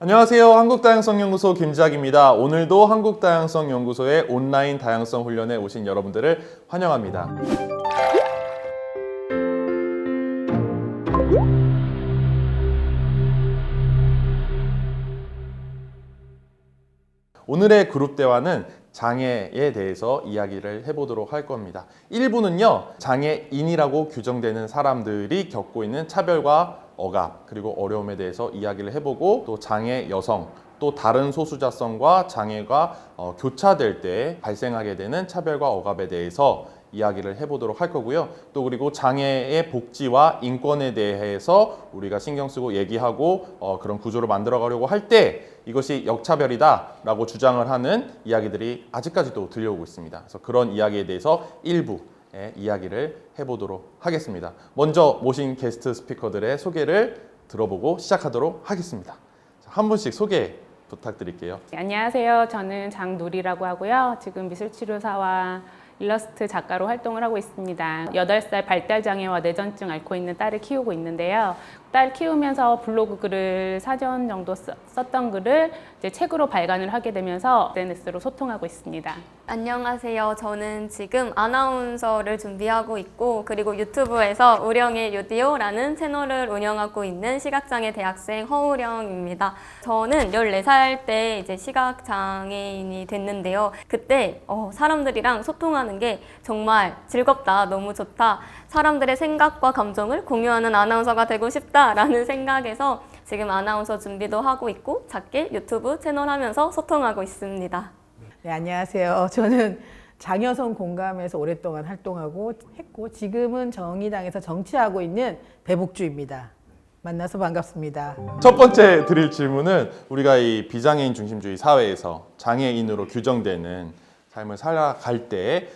안녕하세요. 한국다양성연구소 김지학입니다. 오늘도 한국다양성연구소의 온라인 다양성 훈련에 오신 여러분들을 환영합니다. 오늘의 그룹 대화는 장애에 대해서 이야기를 해보도록 할 겁니다. 1부는요, 장애인이라고 규정되는 사람들이 겪고 있는 차별과 억압, 그리고 어려움에 대해서 이야기를 해보고, 또 장애 여성, 또 다른 소수자성과 장애가 교차될 때 발생하게 되는 차별과 억압에 대해서 이야기를 해보도록 할 거고요. 또 그리고 장애의 복지와 인권에 대해서 우리가 신경 쓰고 얘기하고 그런 구조를 만들어 가려고 할 때 이것이 역차별이다 라고 주장을 하는 이야기들이 아직까지도 들려오고 있습니다. 그래서 그런 이야기에 대해서 일부 이야기를 해보도록 하겠습니다. 먼저 모신 게스트 스피커들의 소개를 들어보고 시작하도록 하겠습니다. 한 분씩 소개 부탁드릴게요. 안녕하세요. 저는 장누리라고 하고요. 지금 미술치료사와 일러스트 작가로 활동을 하고 있습니다. 8살 발달장애와 뇌전증 앓고 있는 딸을 키우고 있는데요. 딸 키우면서 블로그 글을 4년 정도 썼던 글을 이제 책으로 발간을 하게 되면서 SNS로 소통하고 있습니다. 안녕하세요. 저는 지금 아나운서를 준비하고 있고, 그리고 유튜브에서 우령의 유디오라는 채널을 운영하고 있는 시각장애 대학생 허우령입니다. 저는 14살 때 이제 시각장애인이 됐는데요. 그때 사람들이랑 소통하는 게 정말 즐겁다, 너무 좋다, 사람들의 생각과 감정을 공유하는 아나운서가 되고 싶다라는 생각에서 지금 아나운서 준비도 하고 있고 작게 유튜브 채널 하면서 소통하고 있습니다. 네, 안녕하세요. 저는 장여성 공감에서 오랫동안 활동하고 했고 지금은 정의당에서 정치하고 있는 배복주입니다. 만나서 반갑습니다. 첫 번째 드릴 질문은 우리가 이 비장애인 중심주의 사회에서 장애인으로 규정되는 삶을 살아갈 때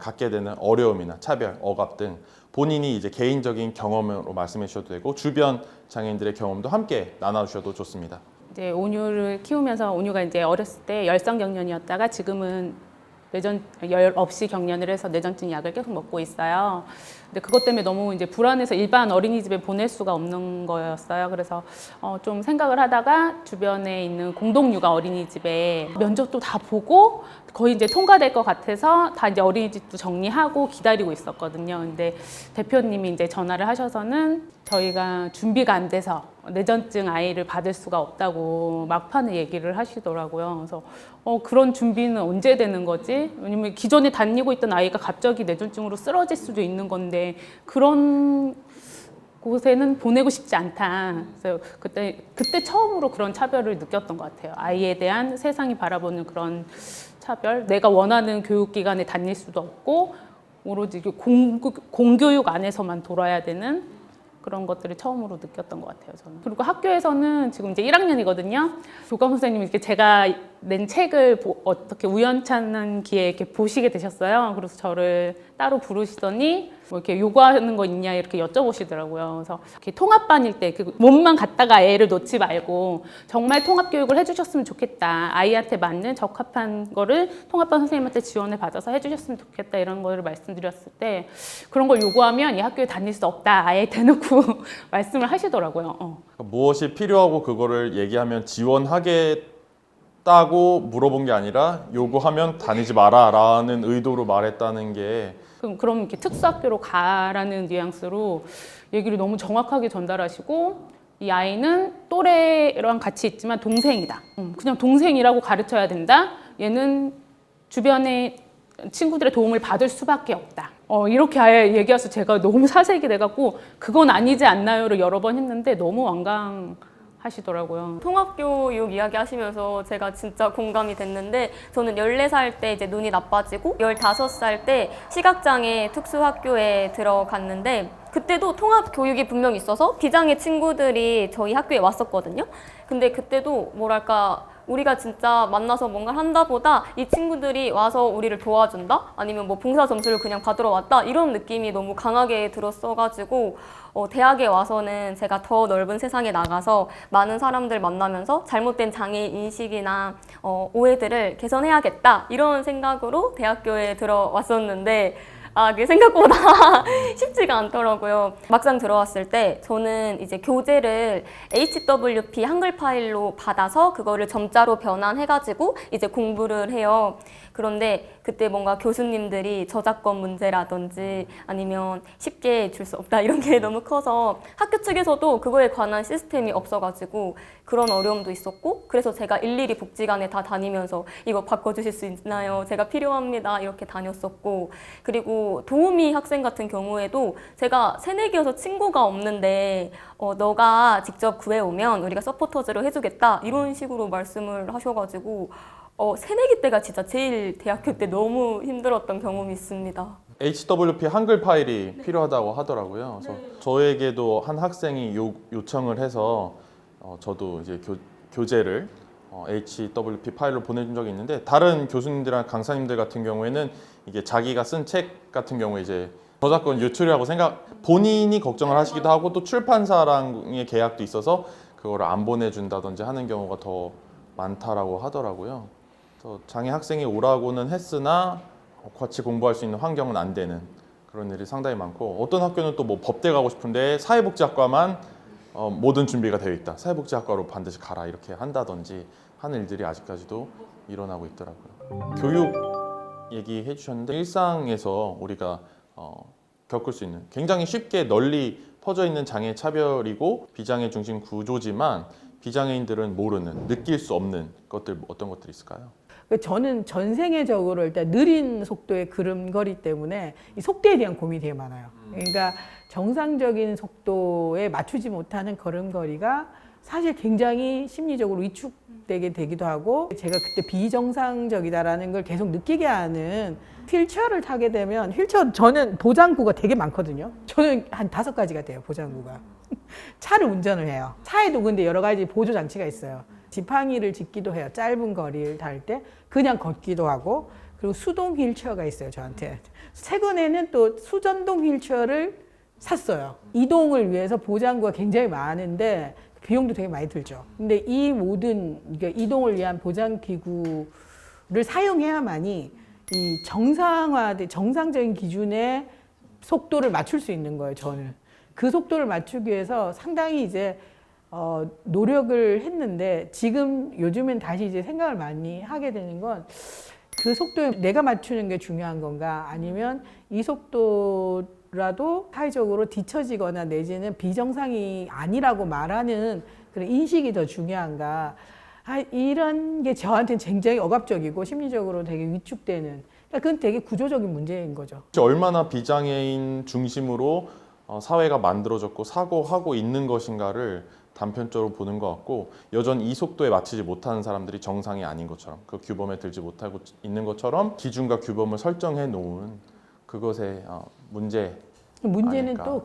갖게 되는 어려움이나 차별, 억압 등 본인이 이제 개인적인 경험으로 말씀해 주셔도 되고 주변 장애인들의 경험도 함께 나눠주셔도 좋습니다. 이제 온유를 키우면서 온유가 이제 어렸을 때 열성 경련이었다가 지금은 열 없이 경련을 해서 뇌전증 약을 계속 먹고 있어요. 근데 그것 때문에 너무 이제 불안해서 일반 어린이집에 보낼 수가 없는 거였어요. 그래서 좀 생각을 하다가 주변에 있는 공동육아 어린이집에 면접도 다 보고 거의 이제 통과될 것 같아서 다 이제 어린이집도 정리하고 기다리고 있었거든요. 근데 대표님이 이제 전화를 하셔서는 저희가 준비가 안 돼서 뇌전증 아이를 받을 수가 없다고 막판에 얘기를 하시더라고요. 그래서 그런 준비는 언제 되는 거지? 왜냐면 기존에 다니고 있던 아이가 갑자기 뇌전증으로 쓰러질 수도 있는 건데 그런 곳에는 보내고 싶지 않다. 그래서 그때 처음으로 그런 차별을 느꼈던 것 같아요. 아이에 대한 세상이 바라보는 그런 차별. 내가 원하는 교육기관에 다닐 수도 없고 오로지 공교육 안에서만 돌아야 되는 그런 것들을 처음으로 느꼈던 것 같아요, 저는. 그리고 학교에서는 지금 이제 1학년이거든요. 교감 선생님이 이렇게 제가 낸 책을 어떻게 우연찮은 기회에 이렇게 보시게 되셨어요. 그래서 저를 따로 부르시더니 뭐 이렇게 요구하는 거 있냐 이렇게 여쭤보시더라고요. 그래서 이렇게 통합반일 때 그 몸만 갖다가 애를 놓지 말고 정말 통합 교육을 해주셨으면 좋겠다. 아이한테 맞는 적합한 거를 통합반 선생님한테 지원을 받아서 해주셨으면 좋겠다. 이런 거를 말씀드렸을 때 그런 걸 요구하면 이 학교에 다닐 수 없다. 아예 대놓고 말씀을 하시더라고요. 무엇이 필요하고 그거를 얘기하면 지원하겠다고 물어본 게 아니라 요구하면 다니지 마라 라는 의도로 말했다는 게 그럼 이렇게 특수학교로 가라는 뉘앙스로 얘기를 너무 정확하게 전달하시고 이 아이는 또래랑 같이 있지만 동생이다. 그냥 동생이라고 가르쳐야 된다. 얘는 주변의 친구들의 도움을 받을 수밖에 없다. 이렇게 아예 얘기해서 제가 너무 사색이 돼갖고 그건 아니지 않나요를 여러 번 했는데 너무 완강하시더라고요. 통합교육 이야기 하시면서 제가 진짜 공감이 됐는데, 저는 14살 때 이제 눈이 나빠지고 15살 때 시각장애 특수학교에 들어갔는데, 그때도 통합교육이 분명히 있어서 비장애 친구들이 저희 학교에 왔었거든요. 근데 그때도 뭐랄까 우리가 진짜 만나서 뭔가 한다 보다 이 친구들이 와서 우리를 도와준다? 아니면 뭐 봉사 점수를 그냥 받으러 왔다? 이런 느낌이 너무 강하게 들었어가지고 대학에 와서는 제가 더 넓은 세상에 나가서 많은 사람들 만나면서 잘못된 장애 인식이나 오해들을 개선해야겠다 이런 생각으로 대학교에 들어왔었는데, 이게 생각보다 쉽지가 않더라고요. 막상 들어왔을 때 저는 이제 교재를 HWP 한글 파일로 받아서 그거를 점자로 변환해가지고 이제 공부를 해요. 그런데 그때 뭔가 교수님들이 저작권 문제라든지 아니면 쉽게 줄 수 없다 이런 게 너무 커서 학교 측에서도 그거에 관한 시스템이 없어가지고 그런 어려움도 있었고, 그래서 제가 일일이 복지관에 다 다니면서 이거 바꿔주실 수 있나요? 제가 필요합니다. 이렇게 다녔었고, 그리고 도우미 학생 같은 경우에도 제가 새내기여서 친구가 없는데 너가 직접 구해오면 우리가 서포터즈를 해주겠다 이런 식으로 말씀을 하셔가지고 새내기 때가 진짜 제일 대학교 때 너무 힘들었던 경험이 있습니다. HWP 한글 파일이 필요하다고 하더라고요. 그래서 저에게도 한 학생이 요청을 해서 저도 이제 교재를 HWP 파일로 보내준 적이 있는데, 다른 교수님들이랑 강사님들 같은 경우에는 이게 자기가 쓴 책 같은 경우에 이제 저작권 유출이라고 본인이 걱정을 하시기도 하고, 또 출판사랑의 계약도 있어서 그거를 안 보내준다든지 하는 경우가 더 많다라고 하더라고요. 그래서 장애 학생이 오라고는 했으나 같이 공부할 수 있는 환경은 안 되는 그런 일이 상당히 많고, 어떤 학교는 또 뭐 법대 가고 싶은데 사회복지학과만 모든 준비가 되어 있다, 사회복지학과로 반드시 가라 이렇게 한다든지 하는 일들이 아직까지도 일어나고 있더라고요. 교육 얘기해 주셨는데, 일상에서 우리가 겪을 수 있는 굉장히 쉽게 널리 퍼져 있는 장애 차별이고 비장애 중심 구조지만 비장애인들은 모르는, 느낄 수 없는 것들, 어떤 것들이 있을까요? 저는 전 세계적으로 일단 느린 속도의 걸음걸이 때문에 이 속도에 대한 고민이 되게 많아요. 그러니까 정상적인 속도에 맞추지 못하는 걸음걸이가 사실 굉장히 심리적으로 위축되게 되기도 하고, 제가 그때 비정상적이다라는 걸 계속 느끼게 하는, 휠체어를 타게 되면 저는 보장구가 되게 많거든요. 저는 한 5가지가 돼요, 보장구가. 차를 운전을 해요. 차에도 근데 여러 가지 보조 장치가 있어요. 지팡이를 짚기도 해요. 짧은 거리를 달 때 그냥 걷기도 하고, 그리고 수동 휠체어가 있어요, 저한테. 최근에는 또 수전동 휠체어를 샀어요. 이동을 위해서 보장구가 굉장히 많은데 비용도 되게 많이 들죠. 근데 이 모든 그러니까 이동을 위한 보장 기구를 사용해야만이 이 정상적인 기준의 속도를 맞출 수 있는 거예요, 저는. 그 속도를 맞추기 위해서 상당히 이제 노력을 했는데, 요즘엔 다시 이제 생각을 많이 하게 되는 건, 그 속도에 내가 맞추는 게 중요한 건가, 아니면 이 속도라도 사회적으로 뒤처지거나 내지는 비정상이 아니라고 말하는 그런 인식이 더 중요한가. 이런 게 저한테는 굉장히 억압적이고 심리적으로 되게 위축되는, 그러니까 그건 되게 구조적인 문제인 거죠. 얼마나 비장애인 중심으로 사회가 만들어졌고 사고하고 있는 것인가를 단편적으로 보는 것 같고, 여전히 이 속도에 맞추지 못하는 사람들이 정상이 아닌 것처럼, 그 규범에 들지 못하고 있는 것처럼 기준과 규범을 설정해 놓은 그것의 문제는 아닐까. 또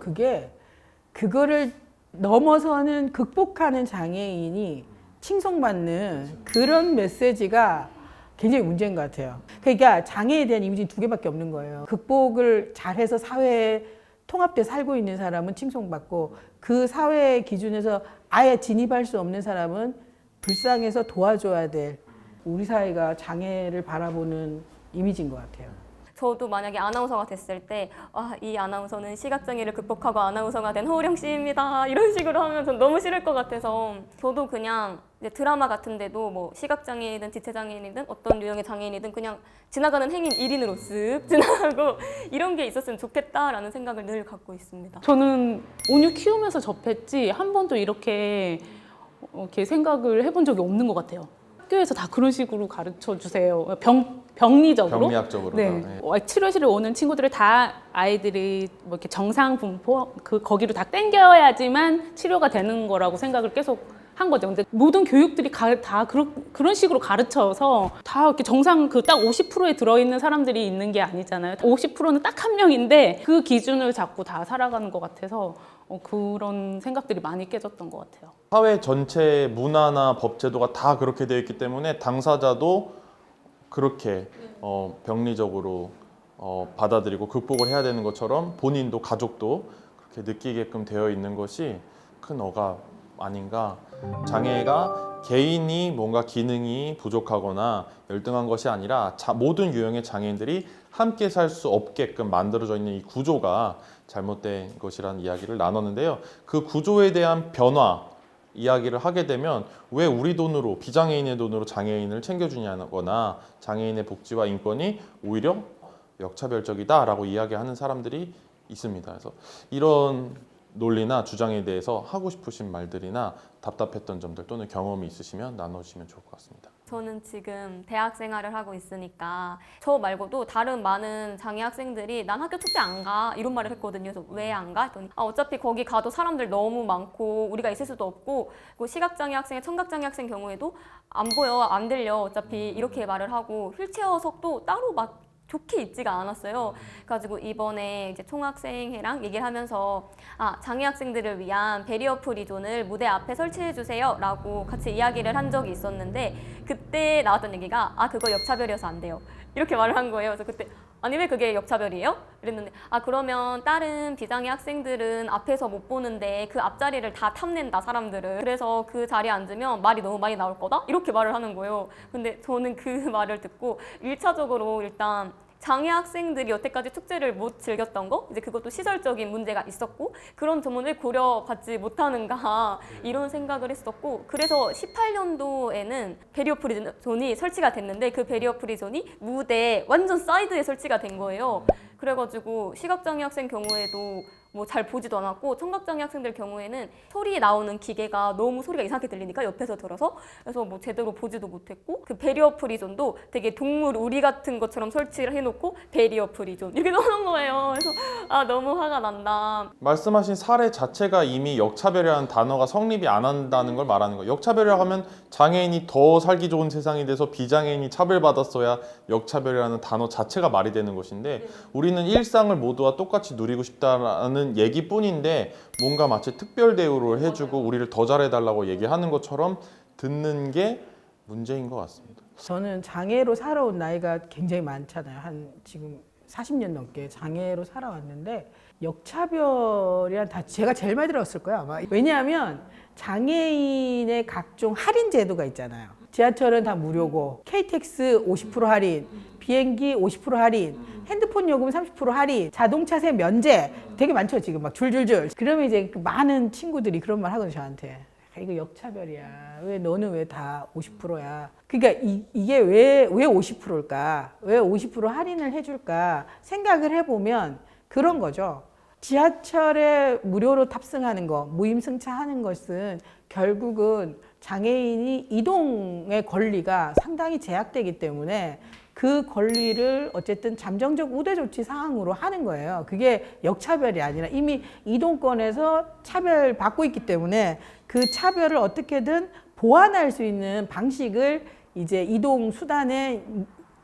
그거를 넘어서는 극복하는 장애인이 칭송받는 그런 메시지가 굉장히 문제인 것 같아요. 그러니까 장애에 대한 이미지는 2개밖에 없는 거예요. 극복을 잘해서 사회에 통합돼 살고 있는 사람은 칭송받고, 그 사회 기준에서 아예 진입할 수 없는 사람은 불쌍해서 도와줘야 될, 우리 사회가 장애를 바라보는 이미지인 것 같아요. 저도 만약에 아나운서가 됐을 때 이 아나운서는 시각장애를 극복하고 아나운서가 된 허우령 씨입니다 이런 식으로 하면 전 너무 싫을 것 같아서, 저도 그냥 이제 드라마 같은 데도 뭐 시각장애이든 지체장애인이든 어떤 유형의 장애인이든 그냥 지나가는 행인 1인으로 쓱 지나가고 이런 게 있었으면 좋겠다라는 생각을 늘 갖고 있습니다. 저는 온유 키우면서 접했지 한 번도 이렇게 생각을 해본 적이 없는 것 같아요. 학교에서 다 그런 식으로 가르쳐 주세요. 병리적으로. 병리학적으로. 네. 치료실에 오는 친구들을 다 아이들이 뭐 이렇게 정상 분포 거기로 다 땡겨야지만 치료가 되는 거라고 생각을 계속 한 거죠. 근데 모든 교육들이 다 그런 식으로 가르쳐서 다 이렇게 정상 딱 50%에 들어있는 사람들이 있는 게 아니잖아요. 50%는 딱 한 명인데 그 기준을 잡고 다 살아가는 것 같아서 그런 생각들이 많이 깨졌던 것 같아요. 사회 전체 문화나 법 제도가 다 그렇게 되어 있기 때문에 당사자도 그렇게 병리적으로 받아들이고 극복을 해야 되는 것처럼 본인도 가족도 그렇게 느끼게끔 되어 있는 것이 큰 억압 아닌가 장애가 개인이 뭔가 기능이 부족하거나 열등한 것이 아니라 모든 유형의 장애인들이 함께 살 수 없게끔 만들어져 있는 이 구조가 잘못된 것이라는 이야기를 나눴는데요. 그 구조에 대한 변화 이야기를 하게 되면 왜 우리 돈으로 비장애인의 돈으로 장애인을 챙겨주냐거나 장애인의 복지와 인권이 오히려 역차별적이다라고 이야기하는 사람들이 있습니다. 그래서 이런 논리나 주장에 대해서 하고 싶으신 말들이나 답답했던 점들 또는 경험이 있으시면 나눠주시면 좋을 것 같습니다. 저는 지금 대학 생활을 하고 있으니까 저 말고도 다른 많은 장애 학생들이 난 학교 축제 안 가 이런 말을 했거든요. 그래서 왜 안 가? 했더니 어차피 거기 가도 사람들 너무 많고 우리가 있을 수도 없고 그리고 시각장애 학생, 청각장애 학생 경우에도 안 보여, 안 들려 어차피 이렇게 말을 하고 휠체어석도 따로 막 좋게 있지가 않았어요. 그래가지고 이번에 이제 총학생회랑 얘기를 하면서 장애 학생들을 위한 베리어 프리 존을 무대 앞에 설치해 주세요 라고 같이 이야기를 한 적이 있었는데 그때 나왔던 얘기가 그거 역차별이어서 안 돼요 이렇게 말을 한 거예요. 그래서 그때 아니 왜 그게 역차별이에요? 이랬는데 그러면 다른 비장애 학생들은 앞에서 못 보는데 그 앞자리를 다 탐낸다 사람들은. 그래서 그 자리에 앉으면 말이 너무 많이 나올 거다? 이렇게 말을 하는 거예요. 근데 저는 그 말을 듣고 1차적으로 일단 장애 학생들이 여태까지 축제를 못 즐겼던 거, 이제 그것도 시설적인 문제가 있었고 그런 점은 왜 고려받지 못하는가 이런 생각을 했었고 그래서 18년도에는 베리어 프리 존이 설치가 됐는데 그 베리어 프리 존이 무대 완전 사이드에 설치가 된 거예요. 그래가지고 시각장애 학생 경우에도 뭐 잘 보지도 않았고 청각장애 학생들 경우에는 소리 나오는 기계가 너무 소리가 이상하게 들리니까 옆에서 들어서 그래서 뭐 제대로 보지도 못했고 그 베리어 프리존도 되게 동물 우리 같은 것처럼 설치를 해놓고 베리어 프리존 이렇게 넣어놓은 거예요. 그래서 너무 화가 난다. 말씀하신 사례 자체가 이미 역차별이라는 단어가 성립이 안 한다는 걸 말하는 거예요. 역차별이라고 하면 장애인이 더 살기 좋은 세상이 돼서 비장애인이 차별받았어야 역차별이라는 단어 자체가 말이 되는 것인데 우리는 일상을 모두와 똑같이 누리고 싶다라는 얘기뿐인데 뭔가 마치 특별 대우를 해주고 우리를 더 잘해달라고 얘기하는 것처럼 듣는 게 문제인 것 같습니다. 저는 장애로 살아온 나이가 굉장히 많잖아요. 한 지금 40년 넘게 장애로 살아왔는데 역차별이란 다 제가 제일 많이 들었을 거예요 아마. 왜냐하면 장애인의 각종 할인 제도가 있잖아요. 지하철은 다 무료고 KTX 50% 할인, 비행기 50% 할인, 핸드폰 요금 30% 할인, 자동차세 면제 되게 많죠 지금 막 줄줄줄. 그러면 이제 그 많은 친구들이 그런 말 하거든요 저한테. 이거 역차별이야. 왜 너는 왜 다 50%야? 그러니까 이게 왜 50%일까? 왜 50% 할인을 해줄까? 생각을 해보면 그런 거죠. 지하철에 무료로 탑승하는 거, 무임승차하는 것은 결국은 장애인이 이동의 권리가 상당히 제약되기 때문에 그 권리를 어쨌든 잠정적 우대 조치 사항으로 하는 거예요. 그게 역차별이 아니라 이미 이동권에서 차별받고 있기 때문에 그 차별을 어떻게든 보완할 수 있는 방식을 이제 이동 수단에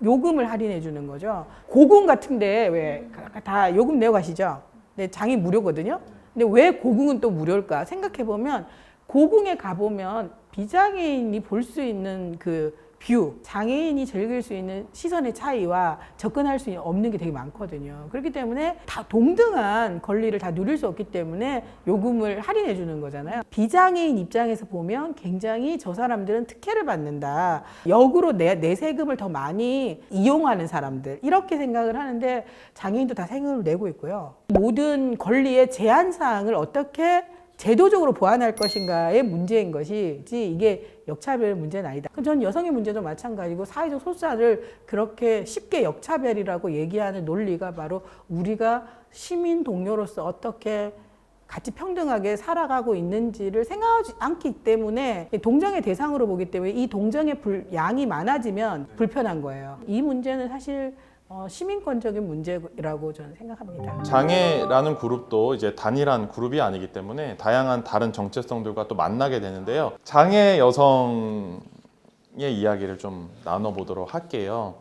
요금을 할인해 주는 거죠. 고궁 같은데 왜 다 요금 내고 가시죠? 근데 장이 무료거든요. 근데 왜 고궁은 또 무료일까? 생각해 보면 고궁에 가보면 비장애인이 볼 수 있는 그 뷰, 장애인이 즐길 수 있는 시선의 차이와 접근할 수 없는 게 되게 많거든요. 그렇기 때문에 다 동등한 권리를 다 누릴 수 없기 때문에 요금을 할인해 주는 거잖아요. 비장애인 입장에서 보면 굉장히 저 사람들은 특혜를 받는다. 역으로 내 세금을 더 많이 이용하는 사람들 이렇게 생각을 하는데 장애인도 다 세금을 내고 있고요. 모든 권리의 제한 사항을 어떻게 제도적으로 보완할 것인가의 문제인 것이지 이게 역차별 문제는 아니다. 저는 여성의 문제도 마찬가지고 사회적 소수자를 그렇게 쉽게 역차별이라고 얘기하는 논리가 바로 우리가 시민 동료로서 어떻게 같이 평등하게 살아가고 있는지를 생각하지 않기 때문에 동정의 대상으로 보기 때문에 이 동정의 양이 많아지면 불편한 거예요. 이 문제는 사실 시민권적인 문제라고 저는 생각합니다. 장애라는 그룹도 이제 단일한 그룹이 아니기 때문에 다양한 다른 정체성들과 또 만나게 되는데요. 장애 여성의 이야기를 좀 나눠보도록 할게요.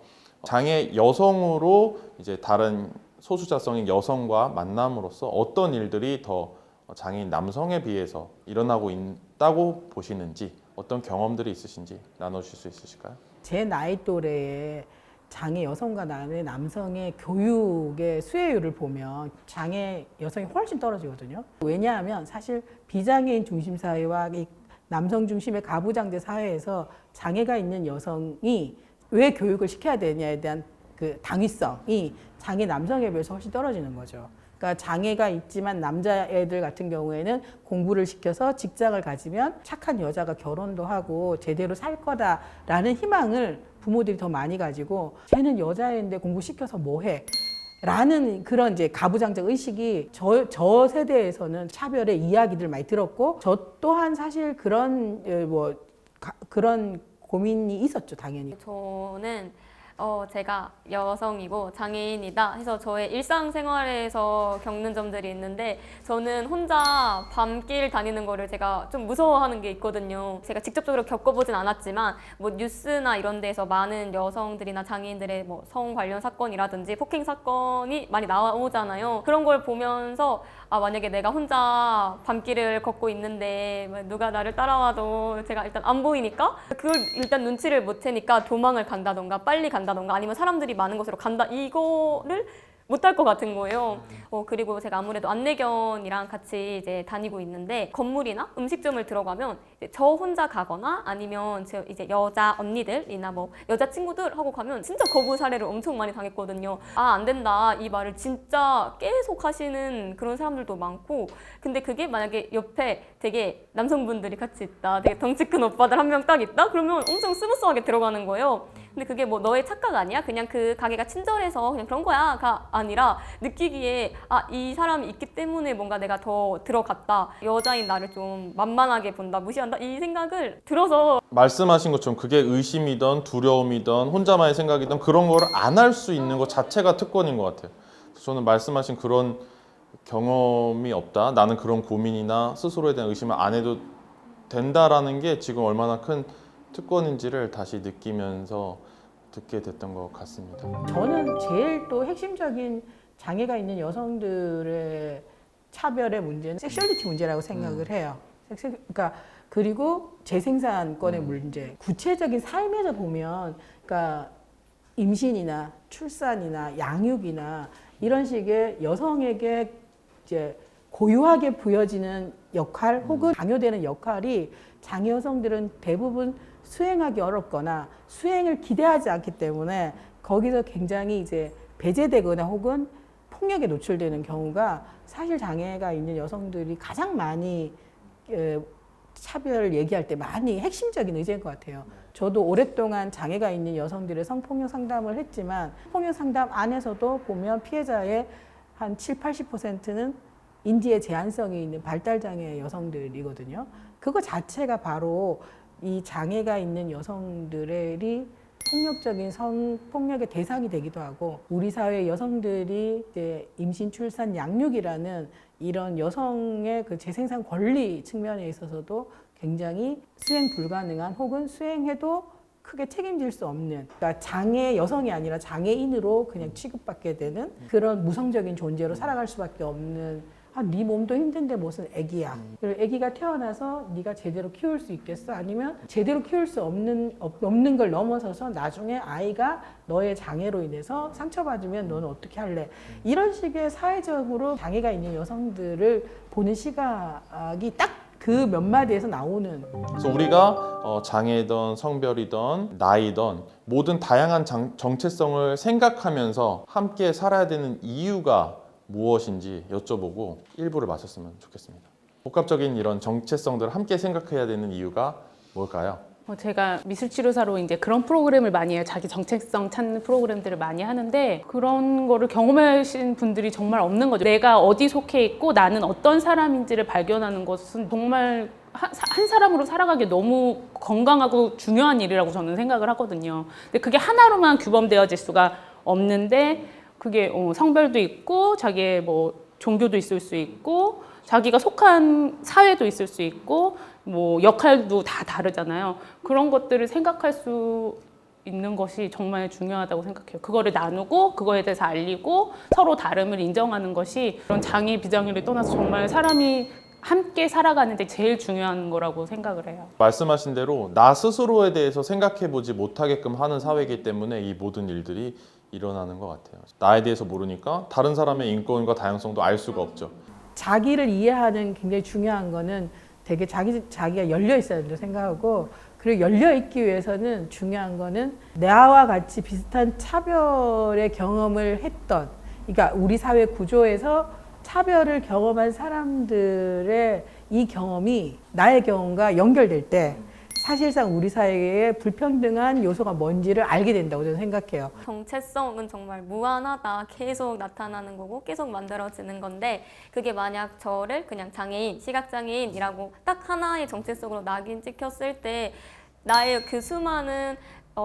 장애 여성으로 이제 다른 소수자성인 여성과 만남으로써 어떤 일들이 더 장애인 남성에 비해서 일어나고 있다고 보시는지 어떤 경험들이 있으신지 나눠주실 수 있으실까요? 제 나이 또래에 장애 여성과 남성의 교육의 수혜율을 보면 장애 여성이 훨씬 떨어지거든요. 왜냐하면 사실 비장애인 중심 사회와 이 남성 중심의 가부장제 사회에서 장애가 있는 여성이 왜 교육을 시켜야 되냐에 대한 그 당위성이 장애 남성에 비해서 훨씬 떨어지는 거죠. 그러니까 장애가 있지만 남자애들 같은 경우에는 공부를 시켜서 직장을 가지면 착한 여자가 결혼도 하고 제대로 살 거다라는 희망을 부모들이 더 많이 가지고 쟤는 여자애인데 공부시켜서 뭐해? 라는 그런 이제 가부장적 의식이 저 세대에서는 차별의 이야기들 많이 들었고 저 또한 사실 그런 그런 고민이 있었죠, 당연히. 저는 제가 여성이고 장애인이다 해서 저의 일상생활에서 겪는 점들이 있는데 저는 혼자 밤길 다니는 거를 제가 좀 무서워하는 게 있거든요. 제가 직접적으로 겪어보진 않았지만 뭐 뉴스나 이런 데서 많은 여성들이나 장애인들의 뭐 성 관련 사건이라든지 폭행 사건이 많이 나오잖아요. 그런 걸 보면서 만약에 내가 혼자 밤길을 걷고 있는데 누가 나를 따라와도 제가 일단 안 보이니까 그걸 일단 눈치를 못 채니까 도망을 간다던가 빨리 간다던가 아니면 사람들이 많은 곳으로 간다 이거를 못할 것 같은 거예요. 그리고 제가 아무래도 안내견이랑 같이 이제 다니고 있는데 건물이나 음식점을 들어가면 이제 저 혼자 가거나 아니면 제 이제 여자 언니들이나 뭐 여자 친구들하고 가면 진짜 거부 사례를 엄청 많이 당했거든요. 안 된다 이 말을 진짜 계속 하시는 그런 사람들도 많고 근데 그게 만약에 옆에 되게 남성분들이 같이 있다 되게 덩치 큰 오빠들 한 명 딱 있다 그러면 엄청 스무스하게 들어가는 거예요. 근데 그게 뭐 너의 착각 아니야? 그냥 그 가게가 친절해서 그냥 그런 거야가 아니라 느끼기에 이 사람이 있기 때문에 뭔가 내가 더 들어갔다. 여자인 나를 좀 만만하게 본다, 무시한다 이 생각을 들어서 말씀하신 것처럼 그게 의심이든 두려움이든 혼자만의 생각이든 그런 거를 안 할 수 있는 것 자체가 특권인 것 같아요. 저는 말씀하신 그런 경험이 없다. 나는 그런 고민이나 스스로에 대한 의심을 안 해도 된다라는 게 지금 얼마나 큰 특권인지를 다시 느끼면서 듣게 됐던 것 같습니다. 저는 제일 또 핵심적인 장애가 있는 여성들의 차별의 문제는 섹슈얼리티 문제라고 생각을 해요. 그러니까 그리고 재생산권의 문제. 구체적인 삶에서 보면, 그러니까 임신이나 출산이나 양육이나 이런 식의 여성에게 이제 고유하게 부여지는 역할 혹은 강요되는 역할이 장애 여성들은 대부분 수행하기 어렵거나 수행을 기대하지 않기 때문에 거기서 굉장히 이제 배제되거나 혹은 폭력에 노출되는 경우가 사실 장애가 있는 여성들이 가장 많이 차별을 얘기할 때 많이 핵심적인 의제인 것 같아요. 저도 오랫동안 장애가 있는 여성들의 성폭력 상담을 했지만 폭력 상담 안에서도 보면 피해자의 한 7, 80%는 인지의 제한성이 있는 발달장애 여성들이거든요. 그거 자체가 바로 이 장애가 있는 여성들이 폭력적인 성폭력의 대상이 되기도 하고 우리 사회 여성들이 이제 임신, 출산, 양육이라는 이런 여성의 그 재생산 권리 측면에 있어서도 굉장히 수행 불가능한 혹은 수행해도 크게 책임질 수 없는 그러니까 장애 여성이 아니라 장애인으로 그냥 취급받게 되는 그런 무성적인 존재로 살아갈 수밖에 없는 네 몸도 힘든데 무슨 애기야. 그리고 애기가 태어나서 네가 제대로 키울 수 있겠어? 아니면 제대로 키울 수 없는 걸 넘어서서 나중에 아이가 너의 장애로 인해서 상처받으면 너는 어떻게 할래? 이런 식의 사회적으로 장애가 있는 여성들을 보는 시각이 딱 그 몇 마디에서 나오는. 그래서 우리가 장애든 성별이든 나이든 모든 다양한 정체성을 생각하면서 함께 살아야 되는 이유가 무엇인지 여쭤보고 1부를 마쳤으면 좋겠습니다. 복합적인 이런 정체성들을 함께 생각해야 되는 이유가 뭘까요? 제가 미술치료사로 이제 그런 프로그램을 많이 해요. 자기 정체성 찾는 프로그램들을 많이 하는데 그런 거를 경험하신 분들이 정말 없는 거죠. 내가 어디 속해 있고 나는 어떤 사람인지를 발견하는 것은 정말 한 사람으로 살아가기 너무 건강하고 중요한 일이라고 저는 생각을 하거든요. 근데 그게 하나로만 규범되어질 수가 없는데 그게 성별도 있고 자기의 뭐 종교도 있을 수 있고 자기가 속한 사회도 있을 수 있고 뭐 역할도 다 다르잖아요. 그런 것들을 생각할 수 있는 것이 정말 중요하다고 생각해요. 그거를 나누고 그거에 대해서 알리고 서로 다름을 인정하는 것이 그런 장애 비장애를 떠나서 정말 사람이 함께 살아가는데 제일 중요한 거라고 생각을 해요. 말씀하신 대로 나 스스로에 대해서 생각해보지 못하게끔 하는 사회이기 때문에 이 모든 일들이 일어나는 것 같아요. 나에 대해서 모르니까 다른 사람의 인권과 다양성도 알 수가 없죠. 자기를 이해하는 굉장히 중요한 거는 되게 자기가 열려 있어야 된다고 생각하고, 그리고 열려 있기 위해서는 중요한 거는 나와 같이 비슷한 차별의 경험을 했던, 그러니까 우리 사회 구조에서 차별을 경험한 사람들의 이 경험이 나의 경험과 연결될 때 사실상 우리 사회의 불평등한 요소가 뭔지를 알게 된다고 저는 생각해요. 정체성은 정말 무한하다. 계속 나타나는 거고 계속 만들어지는 건데, 그게 만약 저를 그냥 장애인, 시각장애인이라고 딱 하나의 정체성으로 낙인 찍혔을 때 나의 그 수많은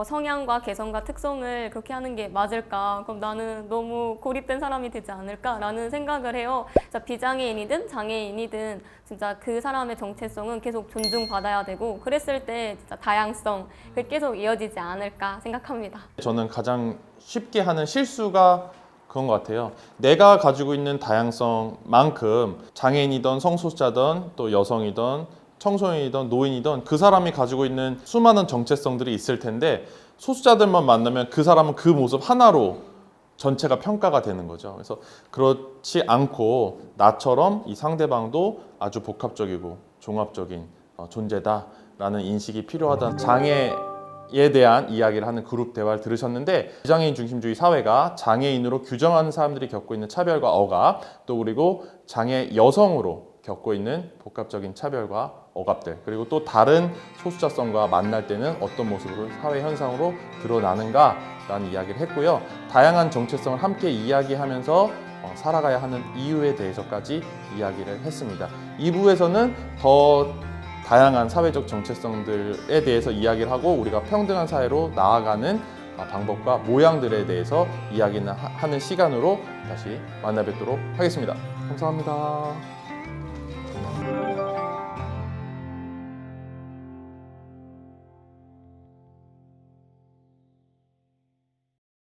성향과 개성과 특성을 그렇게 하는 게 맞을까? 그럼 나는 너무 고립된 사람이 되지 않을까라는 생각을 해요. 진짜 비장애인이든 장애인이든 진짜 그 사람의 정체성은 계속 존중받아야 되고, 그랬을 때 진짜 다양성 계속 이어지지 않을까 생각합니다. 저는 가장 쉽게 하는 실수가 그런 것 같아요. 내가 가지고 있는 다양성만큼 장애인이든 성소수자든 또 여성이든 청소년이든 노인이든 그 사람이 가지고 있는 수많은 정체성들이 있을 텐데, 소수자들만 만나면 그 사람은 그 모습 하나로 전체가 평가가 되는 거죠. 그래서 그렇지 않고 나처럼 이 상대방도 아주 복합적이고 종합적인 존재다라는 인식이 필요하다. 장애에 대한 이야기를 하는 그룹 대화를 들으셨는데, 비장애인 중심주의 사회가 장애인으로 규정하는 사람들이 겪고 있는 차별과 억압, 또 그리고 장애 여성으로 겪고 있는 복합적인 차별과 억압들, 그리고 또 다른 소수자성과 만날 때는 어떤 모습으로 사회 현상으로 드러나는가라는 이야기를 했고요. 다양한 정체성을 함께 이야기하면서 살아가야 하는 이유에 대해서까지 이야기를 했습니다. 2부에서는 더 다양한 사회적 정체성들에 대해서 이야기를 하고 우리가 평등한 사회로 나아가는 방법과 모양들에 대해서 이야기는 하는 시간으로 다시 만나 뵙도록 하겠습니다. 감사합니다.